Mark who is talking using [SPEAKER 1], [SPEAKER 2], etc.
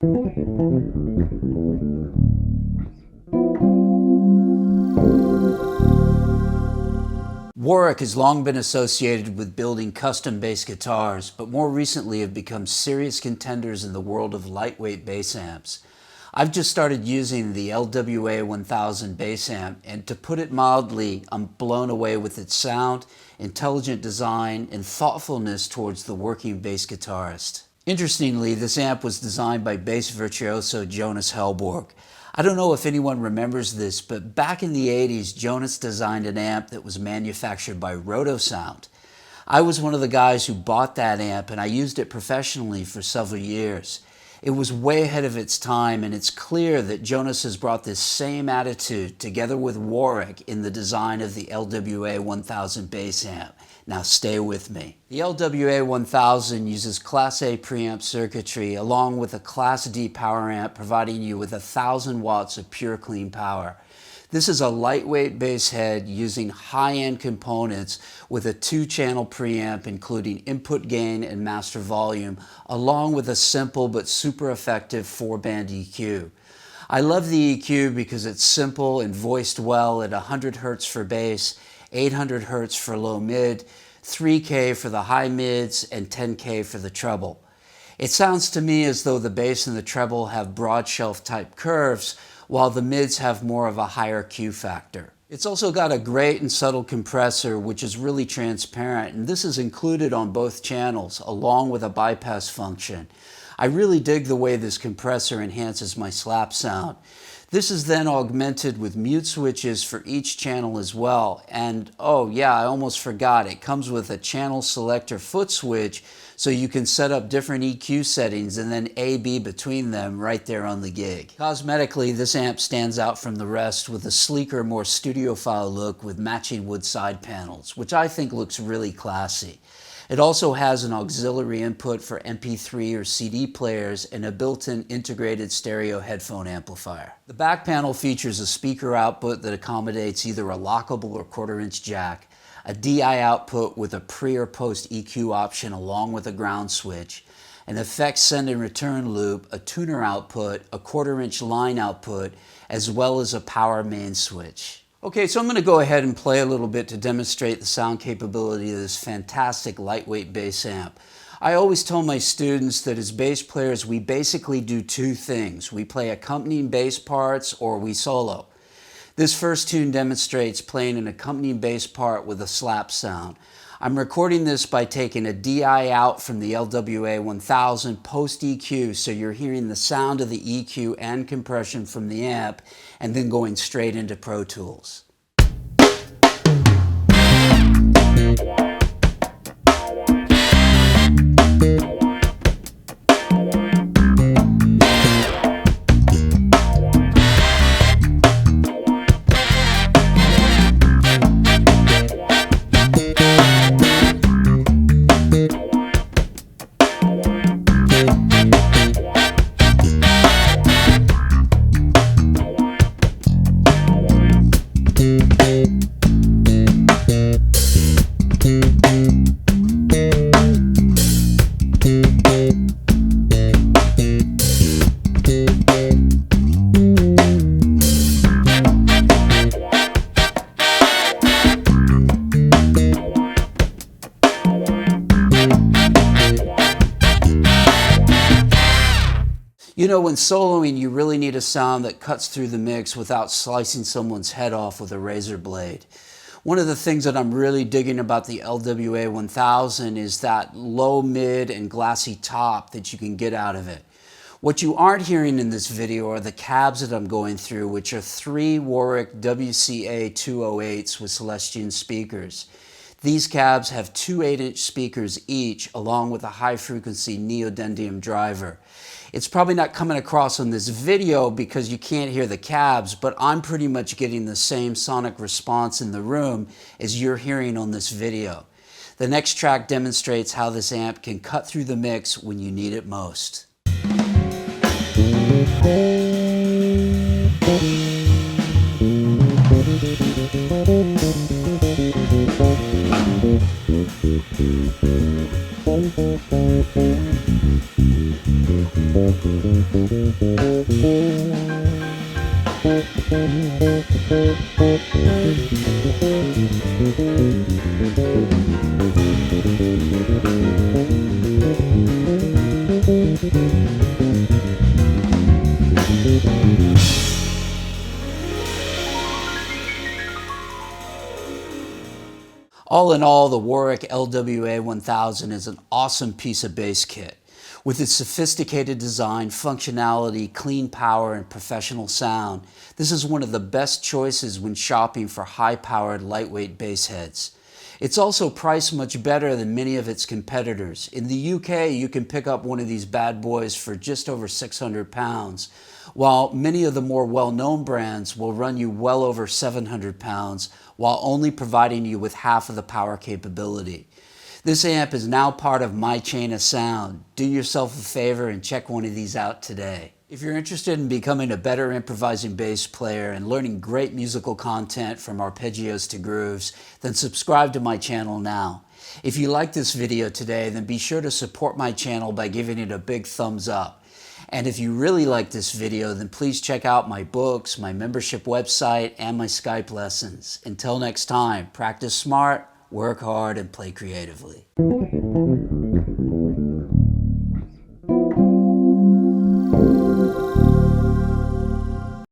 [SPEAKER 1] Warwick has long been associated with building custom bass guitars, but more recently have become serious contenders in the world of lightweight bass amps. I've just started using the LWA 1000 bass amp, and to put it mildly, I'm blown away with its sound, intelligent design, and thoughtfulness towards the working bass guitarist. Interestingly, this amp was designed by bass virtuoso Jonas Hellborg. I don't know if anyone remembers this, but back in the 80s, Jonas designed an amp that was manufactured by Rotosound. I was one of the guys who bought that amp, and I used it professionally for several years. It was way ahead of its time, and it's clear that Jonas has brought this same attitude together with Warwick in the design of the LWA 1000 bass amp. Now stay with me. The LWA 1000 uses Class A preamp circuitry along with a Class D power amp, providing you with 1,000 watts of pure clean power. This is a lightweight bass head using high-end components with a 2-channel preamp including input gain and master volume, along with a simple but super effective 4-band EQ. I love the EQ because it's simple and voiced well at 100 Hz for bass, 800 Hz for low mid, 3K for the high mids, and 10K for the treble. It sounds to me as though the bass and the treble have broad shelf type curves, while the mids have more of a higher Q factor. It's also got a great and subtle compressor, which is really transparent, and this is included on both channels, along with a bypass function. I really dig the way this compressor enhances my slap sound. This is then augmented with mute switches for each channel as well. And oh yeah, I almost forgot, it comes with a channel selector foot switch, so you can set up different EQ settings and then A/B between them right there on the gig. Cosmetically, this amp stands out from the rest with a sleeker, more studiophile look with matching wood side panels, which I think looks really classy. It also has an auxiliary input for MP3 or CD players and a built-in integrated stereo headphone amplifier. The back panel features a speaker output that accommodates either a lockable or 1/4-inch jack, a DI output with a pre or post EQ option along with a ground switch, an effects send and return loop, a tuner output, a 1/4-inch line output, as well as a power main switch. Okay, so I'm going to go ahead and play a little bit to demonstrate the sound capability of this fantastic lightweight bass amp. I always tell my students that as bass players, we basically do two things. We play accompanying bass parts or we solo. This first tune demonstrates playing an accompanying bass part with a slap sound. I'm recording this by taking a DI out from the LWA 1000 post EQ, so you're hearing the sound of the EQ and compression from the amp, and then going straight into Pro Tools. You know, when soloing, you really need a sound that cuts through the mix without slicing someone's head off with a razor blade. One of the things that I'm really digging about the LWA 1000 is that low, mid, and glassy top that you can get out of it. What you aren't hearing in this video are the cabs that I'm going through, which are 3 Warwick WCA 208s with Celestion speakers. These cabs have 2 8-inch speakers each, along with a high-frequency neodymium driver. It's probably not coming across on this video because you can't hear the cabs, but I'm pretty much getting the same sonic response in the room as you're hearing on this video. The next track demonstrates how this amp can cut through the mix when you need it most. All in all, the Warwick LWA 1000 is an awesome piece of bass kit. With its sophisticated design, functionality, clean power, and professional sound, this is one of the best choices when shopping for high-powered, lightweight bass heads. It's also priced much better than many of its competitors. In the UK, you can pick up one of these bad boys for just over £600, while many of the more well-known brands will run you well over £700, while only providing you with half of the power capability. This amp is now part of my chain of sound. Do yourself a favor and check one of these out today. If you're interested in becoming a better improvising bass player and learning great musical content from arpeggios to grooves, then subscribe to my channel now. If you like this video today, then be sure to support my channel by giving it a big thumbs up. And if you really like this video, then please check out my books, my membership website, and my Skype lessons. Until next time, practice smart, work hard, and play creatively.